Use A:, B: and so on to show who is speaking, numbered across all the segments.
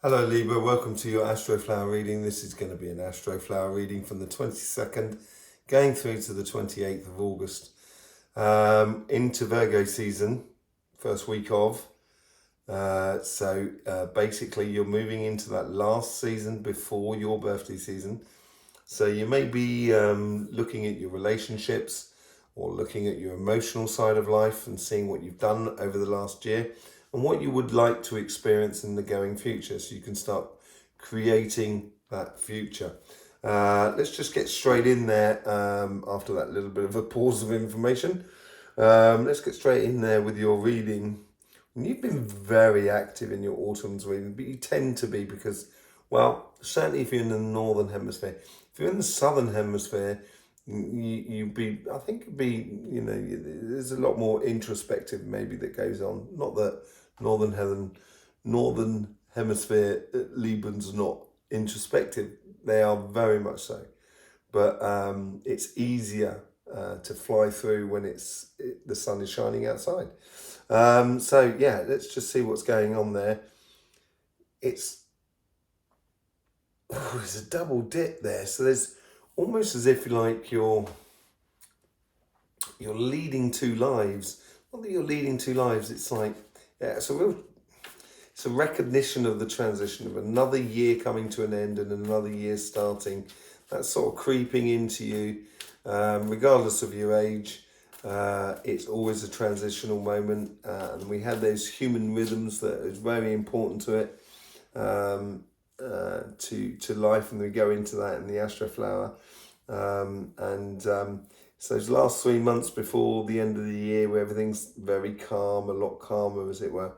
A: Hello Libra, welcome to your Astroflower reading. This is going to be an Astroflower reading from the 22nd going through to the 28th of August into Virgo season, first week of. Basically you're moving into that last season before your birthday season. So you may be looking at your relationships or looking at your emotional side of life and seeing what you've done over the last year and what you would like to experience in the going future, so you can start creating that future. Let's just get straight in there after that little bit of a pause of information. Let's get straight in there with your reading. You've been very active in your autumn's reading, but you tend to be because, well, certainly if you're in the northern hemisphere. If you're in the southern hemisphere, I think it'd be, there's a lot more introspective maybe that goes on. Not that northern hemisphere Librans are not introspective. They are very much so. But it's easier to fly through when the sun is shining outside. Let's just see what's going on there. There's a double dip there. So there's almost as if you're leading two lives. Not that you're leading two lives. It's like, yeah, it's a recognition of the transition of another year coming to an end and another year starting. That's sort of creeping into you, regardless of your age. It's always a transitional moment, and we have those human rhythms that is very important to it, to life, and we go into that in the Astroflower. So those last 3 months before the end of the year, where everything's very calm, a lot calmer, as it were.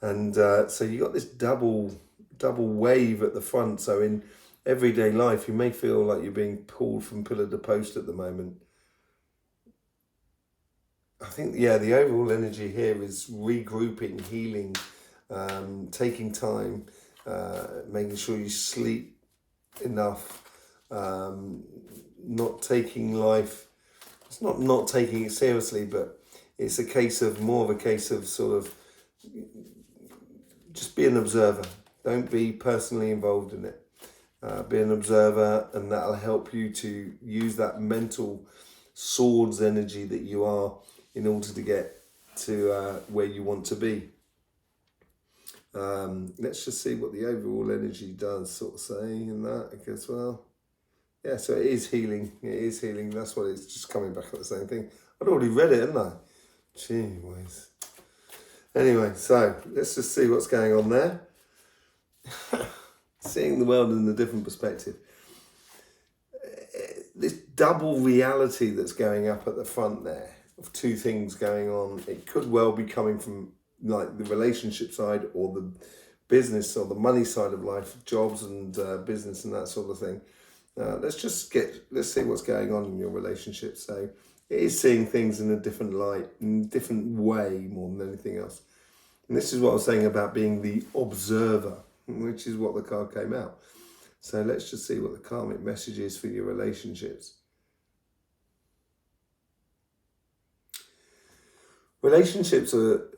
A: And so you got this double wave at the front. So in everyday life, you may feel like you're being pulled from pillar to post at the moment. I think, the overall energy here is regrouping, healing, taking time, making sure you sleep enough, not taking life. It's not taking it seriously, but it's more of a case of sort of just be an observer. Don't be personally involved in it. Be an observer, and that'll help you to use that mental swords energy that you are in order to get to where you want to be. Let's just see what the overall energy does, sort of saying in that, I guess. Well, yeah, so it is healing. It is healing. That's what it's just coming back at the same thing. I'd already read it, hadn't I? Gee whiz. Anyway, so let's just see what's going on there. Seeing the world in a different perspective. This double reality that's going up at the front there, of two things going on. It could well be coming from like the relationship side or the business or the money side of life, jobs and business and that sort of thing. Let's see what's going on in your relationship. So it is seeing things in a different light, in a different way more than anything else. And this is what I was saying about being the observer, which is what the card came out. So let's just see what the karmic message is for your relationships. Relationships are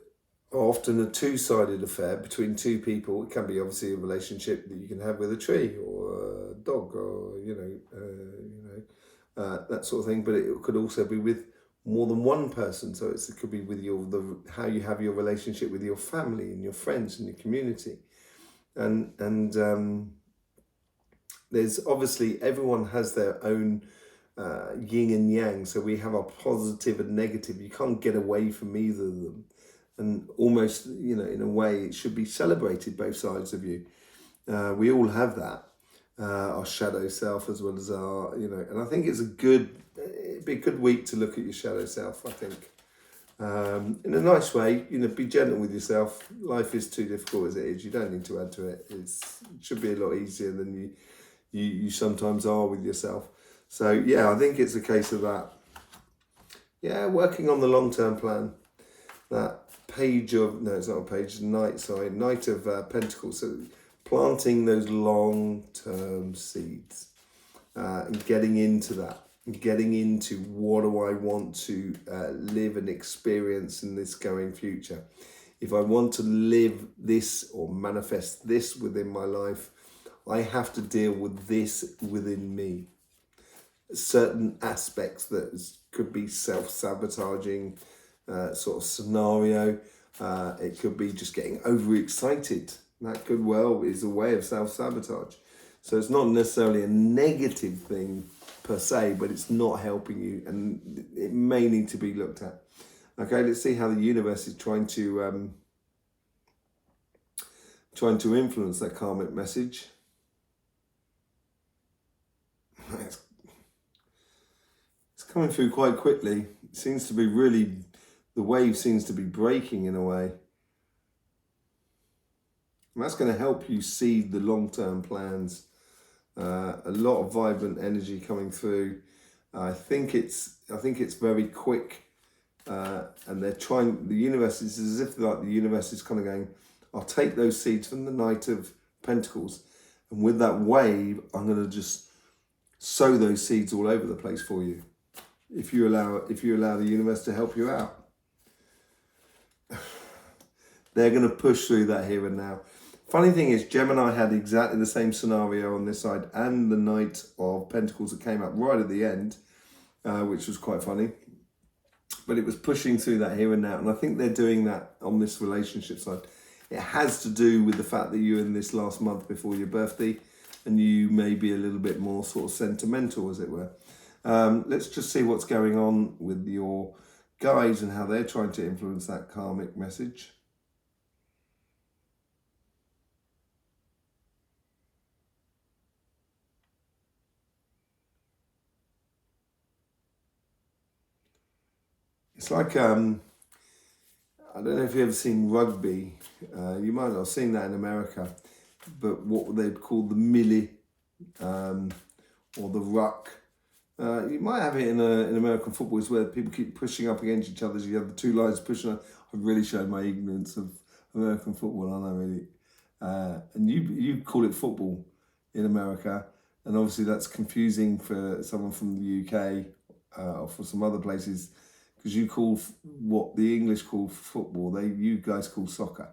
A: often a two-sided affair between two people. It can be obviously a relationship that you can have with a tree or a dog or that sort of thing. But it could also be with more than one person. So it could be with how you have your relationship with your family and your friends and your community, and there's obviously everyone has their own yin and yang. So we have our positive and negative. You can't get away from either of them. And almost, in a way, it should be celebrated, both sides of you. We all have that, our shadow self as well as our, and I think it'd be a good week to look at your shadow self, I think. In a nice way, be gentle with yourself. Life is too difficult as it is. You don't need to add to it. It should be a lot easier than you sometimes are with yourself. So, I think it's a case of that. Yeah, working on the long-term plan. That Knight of Pentacles. So planting those long-term seeds and getting into that. Getting into what do I want to live and experience in this going future. if I want to live this or manifest this within my life, I have to deal with this within me. Certain aspects that could be self-sabotaging sort of scenario. It could be just getting overexcited. That could well is a way of self-sabotage. So it's not necessarily a negative thing per se, but it's not helping you, and it may need to be looked at. Okay, let's see how the universe is trying to influence that karmic message. It's coming through quite quickly. It seems to be really, the wave seems to be breaking in a way. And that's going to help you see the long-term plans. A lot of vibrant energy coming through. I think it's very quick, and they're trying. The universe is as if like the universe is kind of going, I'll take those seeds from the Knight of Pentacles, and with that wave, I'm going to just sow those seeds all over the place for you. If you allow the universe to help you out, they're going to push through that here and now. Funny thing is, Gemini had exactly the same scenario on this side, and the Knight of Pentacles that came up right at the end, which was quite funny. But it was pushing through that here and now, and I think they're doing that on this relationship side. It has to do with the fact that you're in this last month before your birthday, and you may be a little bit more sort of sentimental, as it were. Let's just see what's going on with your guides and how they're trying to influence that karmic message. It's like, I don't know if you've ever seen rugby. You might not have seen that in America, but what they'd call the millie or the ruck. You might have it in American football, is where people keep pushing up against each other. So you have the two lines pushing up. I've really shown my ignorance of American football, aren't I, really? And you call it football in America, and obviously that's confusing for someone from the UK or for some other places, because you call what the English call football, you guys call soccer,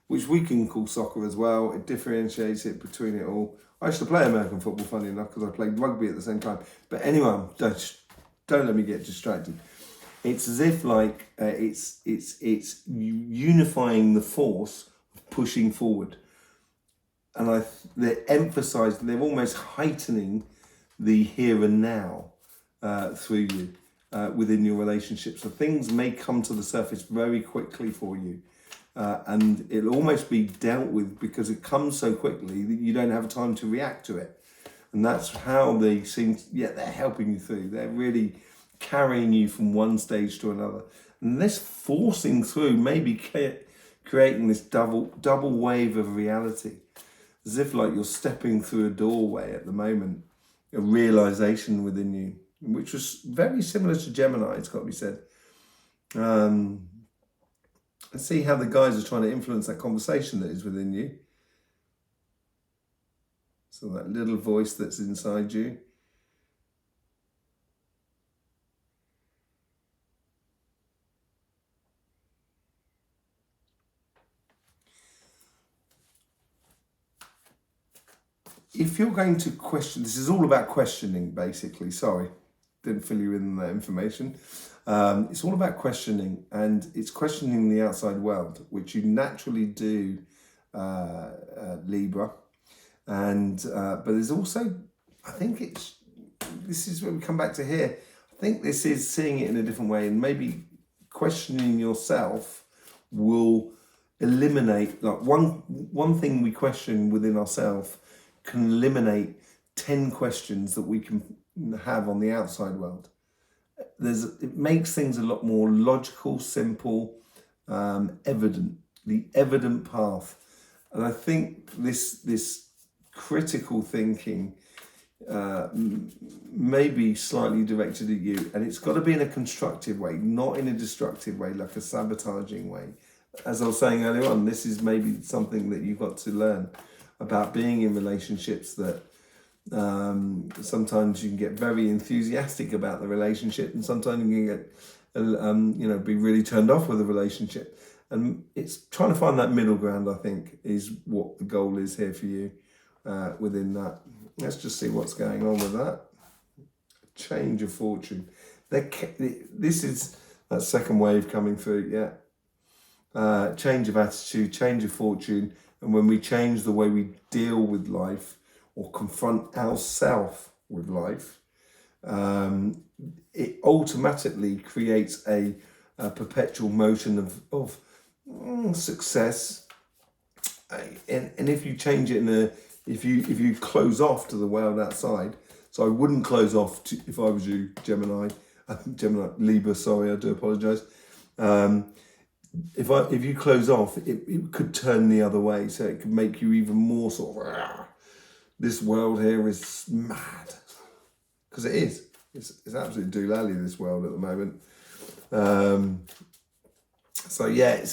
A: which we can call soccer as well. It differentiates it between it all. I used to play American football, funny enough, because I played rugby at the same time. But anyway, don't let me get distracted. It's as if like it's unifying the force, pushing forward, and they're emphasising, they're almost heightening the here and now through you. Within your relationship. So things may come to the surface very quickly for you, and it'll almost be dealt with because it comes so quickly that you don't have time to react to it. And that's how they seem, they're helping you through. They're really carrying you from one stage to another. And this forcing through may be creating this double wave of reality, as if like you're stepping through a doorway at the moment, a realization within you, which was very similar to Gemini, it's got to be said. Let's see how the guys are trying to influence that conversation that is within you. So that little voice that's inside you. If you're going to question, this is all about questioning, basically. Sorry, didn't fill you in that information. It's all about questioning, and it's questioning the outside world, which you naturally do, Libra. And but there's also, I think this is where we come back to here. I think this is seeing it in a different way, and maybe questioning yourself will eliminate, like one thing we question within ourselves can eliminate 10 questions that we can have on the outside world. It makes things a lot more logical, simple, evident, the evident path. And I think this critical thinking may be slightly directed at you, and it's got to be in a constructive way, not in a destructive way, like a sabotaging way. As I was saying earlier on, this is maybe something that you've got to learn about being in relationships, that sometimes you can get very enthusiastic about the relationship, and sometimes you can get, be really turned off with a relationship. And it's trying to find that middle ground, I think, is what the goal is here for you within that. Let's just see what's going on with that. Change of fortune. This is that second wave coming through, yeah. Change of attitude, change of fortune. And when we change the way we deal with life or confront ourselves with life, it automatically creates a perpetual motion of success. And if you change it if you close off to the world outside, so I wouldn't close off if I was you, Gemini, Libra, sorry, I do apologise. If you close off, it could turn the other way, so it could make you even more sort of, this world here is mad. Because it is. It's absolutely doolally, this world at the moment. So yeah,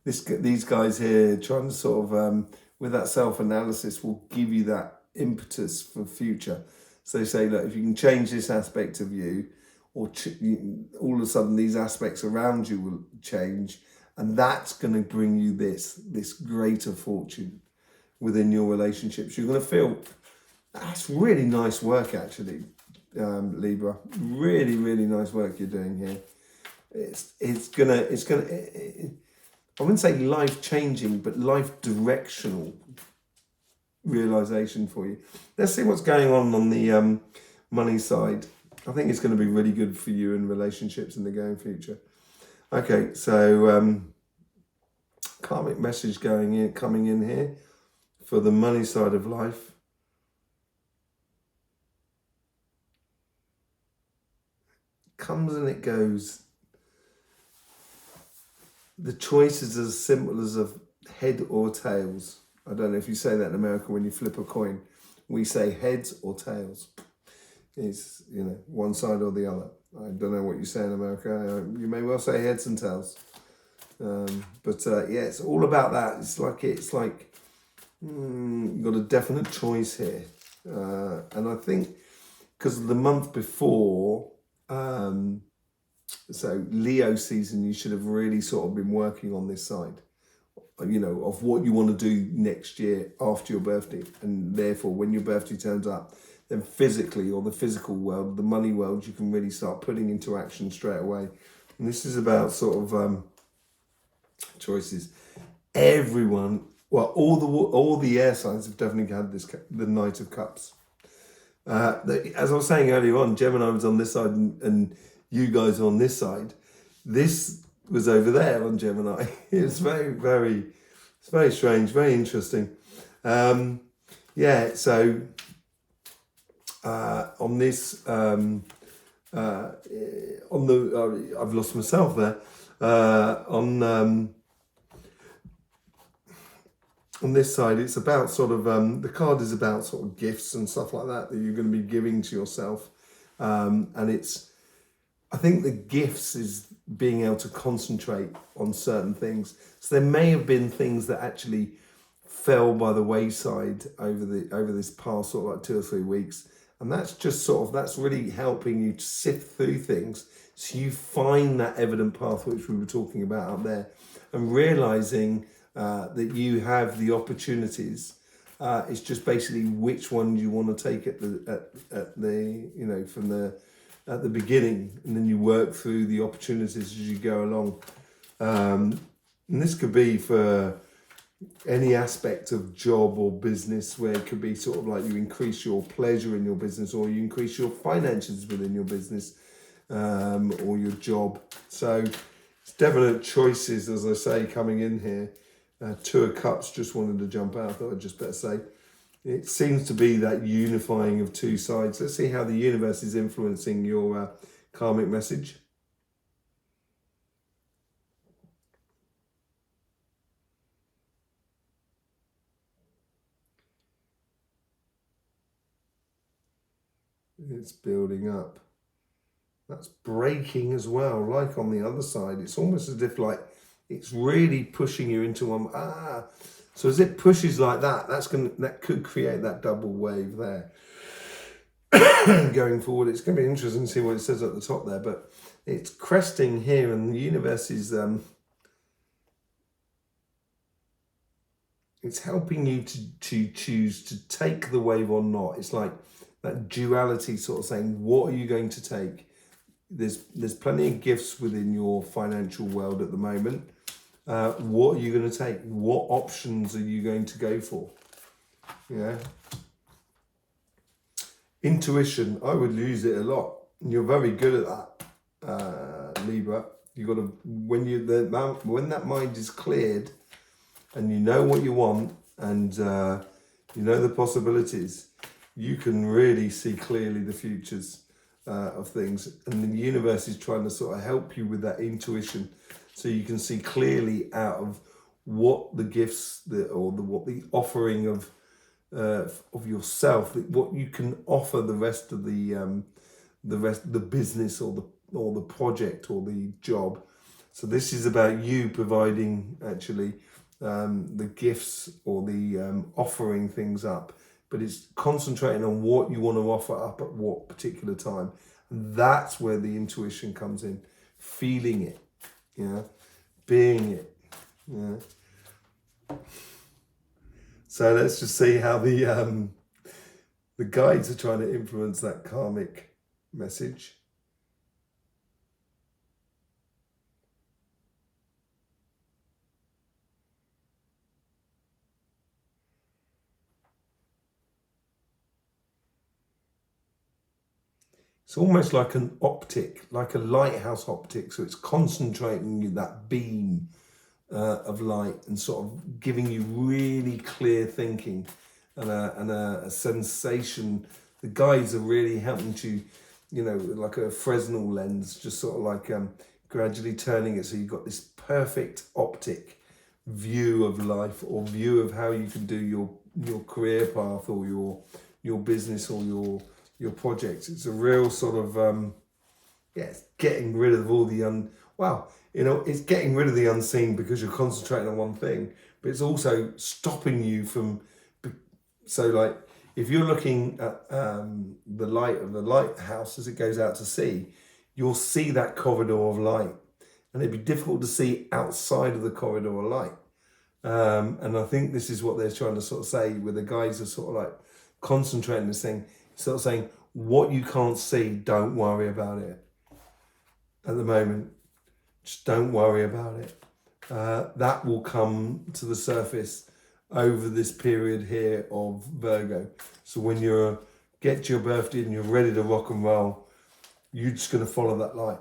A: these guys here trying to sort of with that self-analysis will give you that impetus for future. So they say, look, if you can change this aspect of you, or all of a sudden these aspects around you will change, and that's going to bring you this greater fortune within your relationships. You're going to feel that's really nice work, actually, Libra. Really, really nice work you're doing here. It's gonna. I wouldn't say life-changing, but life-directional realization for you. Let's see what's going on the money side. I think it's going to be really good for you in relationships in the going future. Okay, so karmic message coming in here for the money side of life. Comes and it goes. The choice is as simple as a head or tails. I don't know if you say that in America when you flip a coin. We say heads or tails. It's, one side or the other. I don't know what you say in America. You may well say heads and tails. But yeah, it's all about that. It's like you've got a definite choice here. And I think because the month before, so Leo season, you should have really sort of been working on this side, of what you want to do next year after your birthday. And therefore, when your birthday turns up, then physically, or the physical world, the money world, you can really start putting into action straight away. And this is about sort of choices. Everyone, well, all the air signs have definitely had the Knight of Cups. As I was saying earlier on, Gemini was on this side and you guys on this side. This was over there on Gemini. It's very strange, very interesting. Yeah, so on this, on the, I've lost myself there. On this side, it's about sort of, the card is about sort of gifts and stuff like that you're going to be giving to yourself. And I think the gifts is being able to concentrate on certain things. So there may have been things that actually fell by the wayside over this past sort of like 2 or 3 weeks. And that's just that's really helping you to sift through things. So you find that evident path, which we were talking about up there, and realizing that you have the opportunities. It's just basically which one you want to take at the from at the beginning, and then you work through the opportunities as you go along. And this could be for any aspect of job or business, where it could be sort of like you increase your pleasure in your business, or you increase your finances within your business, or your job. So it's definite choices, as I say, coming in here. 2 of Cups just wanted to jump out. I thought I'd just better say. It seems to be that unifying of 2 sides. Let's see how the universe is influencing your karmic message. It's building up. That's breaking as well, like on the other side. It's almost as if like it's really pushing you into one. So as it pushes like that, that could create that double wave there. Going forward, it's going to be interesting to see what it says at the top there, but it's cresting here, and the universe is It's helping you to choose to take the wave or not. It's like that duality sort of saying, what are you going to take? There's plenty of gifts within your financial world at the moment. What are you going to take? What options are you going to go for? Yeah. Intuition, I would use it a lot. You're very good at that, Libra. You got to when that mind is cleared, and you know what you want, and you know the possibilities, you can really see clearly the futures of things, and the universe is trying to sort of help you with that intuition, so you can see clearly out of what the gifts what the offering of yourself, what you can offer the rest of the business or the project or the job. So this is about you providing actually the gifts or the offering things up, but it's concentrating on what you want to offer up at what particular time. And that's where the intuition comes in, feeling it, being it. So let's just see how the guides are trying to influence that karmic message. It's almost like an optic, like a lighthouse optic. So it's concentrating that beam of light and sort of giving you really clear thinking and a sensation. The guides are really helping to, like a Fresnel lens, just sort of like gradually turning it so you've got this perfect optic view of life, or view of how you can do your career path or your business or your projects. It's a real sort of it's getting rid of all the it's getting rid of the unseen because you're concentrating on one thing, but it's also stopping you from. So like if you're looking at the light of the lighthouse as it goes out to sea, you'll see that corridor of light, and it'd be difficult to see outside of the corridor of light. And I think this is what they're trying to sort of say, where the guys are sort of like concentrating this thing, sort of saying, what you can't see, don't worry about it at the moment. Just don't worry about it. That will come to the surface over this period here of Virgo. So when you get to your birthday and you're ready to rock and roll, you're just going to follow that light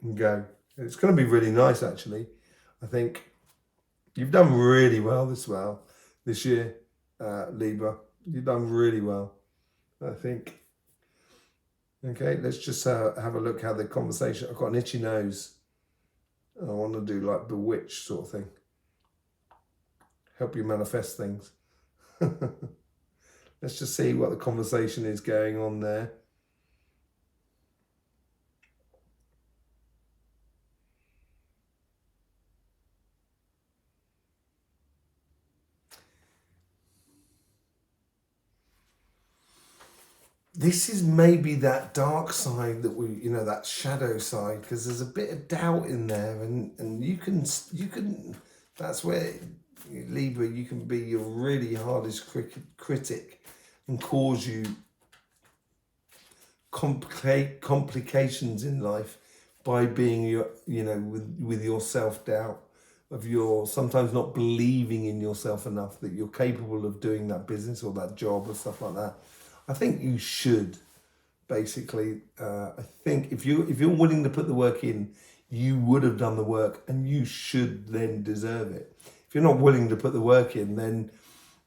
A: and go. It's going to be really nice, actually. I think you've done really well this year, Libra. You've done really well, I think. Okay, let's just have a look how the conversation. I've got an itchy nose. I want to do like bewitched sort of thing. Help you manifest things. Let's just see what the conversation is going on there. This is maybe that dark side that that shadow side, because there's a bit of doubt in there, and you can, that's where, Libra, you can be your really hardest critic and cause you complications in life by being with your self-doubt of your sometimes not believing in yourself enough that you're capable of doing that business or that job or stuff like that. I think you should, basically. I think if you're willing to put the work in, you would have done the work, and you should then deserve it. If you're not willing to put the work in, then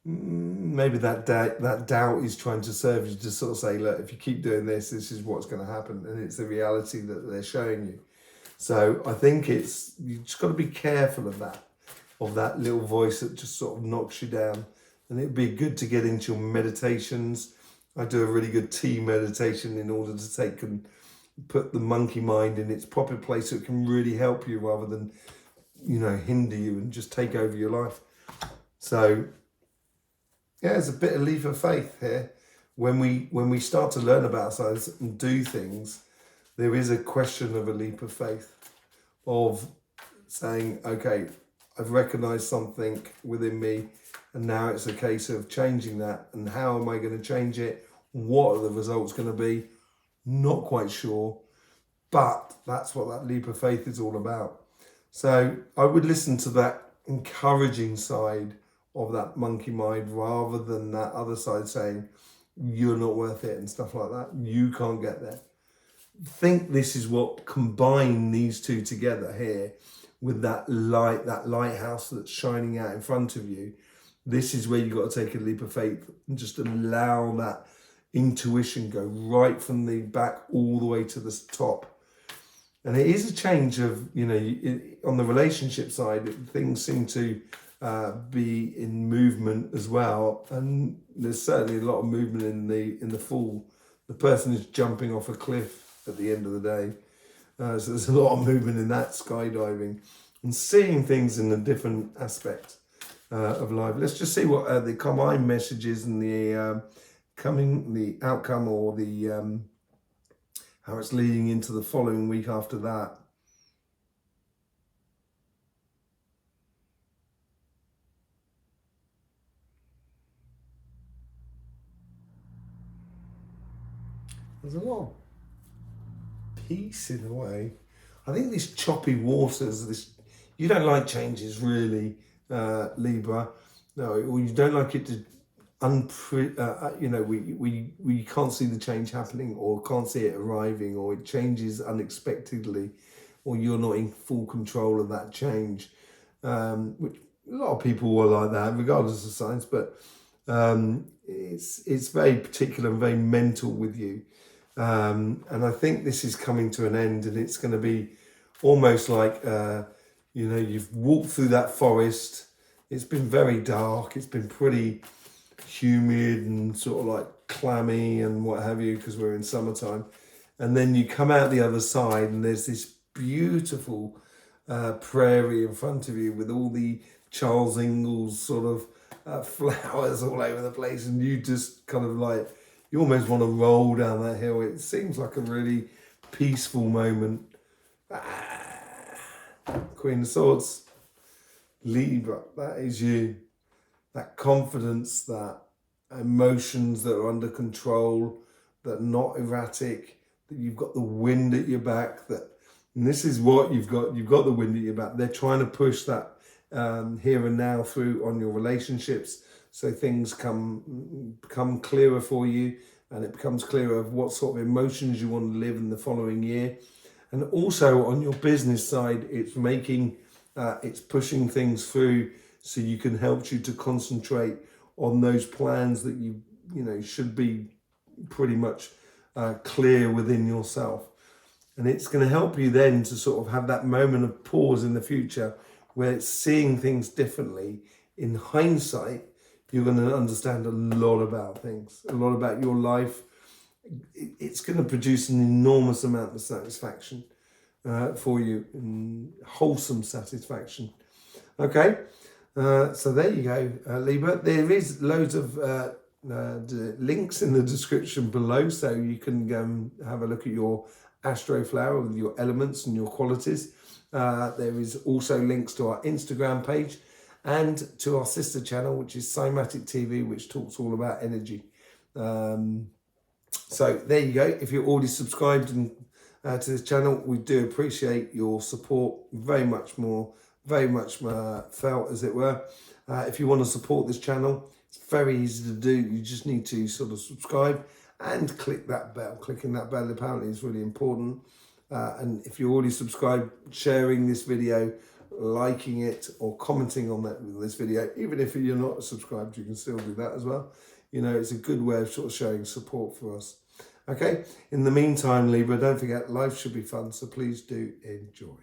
A: maybe that doubt is trying to serve you to sort of say, look, if you keep doing this is what's going to happen, and it's the reality that they're showing you. So I think you just got to be careful of that little voice that just sort of knocks you down. And it'd be good to get into your meditations. I do a really good tea meditation in order to take and put the monkey mind in its proper place so it can really help you rather than, hinder you and just take over your life. So, yeah, there's a bit of leap of faith here. When we start to learn about ourselves and do things, there is a question of a leap of faith, of saying, okay, I've recognized something within me, and now it's a case of changing that. And how am I going to change it? What are the results going to be? Not quite sure, but that's what that leap of faith is all about. So I would listen to that encouraging side of that monkey mind rather than that other side saying, you're not worth it and stuff like that. You can't get there. Think this is what combine these two together here with that light, that lighthouse that's shining out in front of you. This is where you've got to take a leap of faith and just allow that intuition go right from the back all the way to the top. And it is a change of, on the relationship side, things seem to be in movement as well. And there's certainly a lot of movement in the fall. The person is jumping off a cliff at the end of the day. So there's a lot of movement in that, skydiving and seeing things in a different aspect of life. Let's just see what the combined messages and the outcome, or the how it's leading into the following week after that. There's a lot of peace in a way. I think these choppy waters, you don't like changes really, Libra. No, or you don't like it to we can't see the change happening, or can't see it arriving, or it changes unexpectedly, or you're not in full control of that change, which a lot of people were like that regardless of signs, but it's very particular and very mental with you, and I think this is coming to an end, and it's going to be almost like you've walked through that forest. It's been very dark, it's been pretty humid and sort of like clammy and what have you, because we're in summertime, and then you come out the other side and there's this beautiful prairie in front of you with all the Charles Ingalls sort of flowers all over the place, and you just kind of like, you almost want to roll down that hill. It seems like a really peaceful moment. Queen of Swords, Libra, that is you. That confidence, that emotions that are under control, that are not erratic, that you've got the wind at your back, and this is what you've got the wind at your back. They're trying to push that here and now through on your relationships, so things become clearer for you, and it becomes clearer of what sort of emotions you want to live in the following year. And also on your business side, it's pushing things through, so you can help you to concentrate on those plans that you should be pretty much clear within yourself. And it's going to help you then to sort of have that moment of pause in the future where it's seeing things differently. In hindsight, you're going to understand a lot about things, a lot about your life. It's going to produce an enormous amount of satisfaction for you, and wholesome satisfaction. Okay. So there you go, Libra. There is loads of links in the description below, so you can have a look at your Astroflower with your elements and your qualities. There is also links to our Instagram page and to our sister channel, which is Cymatic TV, which talks all about energy. So there you go. If you're already subscribed to this channel, we do appreciate your support very much felt, as it were. If you want to support this channel, it's very easy to do. You just need to sort of subscribe and click that bell. Clicking that bell apparently is really important. And if you're already subscribed, sharing this video, liking it, or commenting on this video, even if you're not subscribed, you can still do that as well. It's a good way of sort of showing support for us. Okay, in the meantime, Libra, don't forget, life should be fun, so please do enjoy.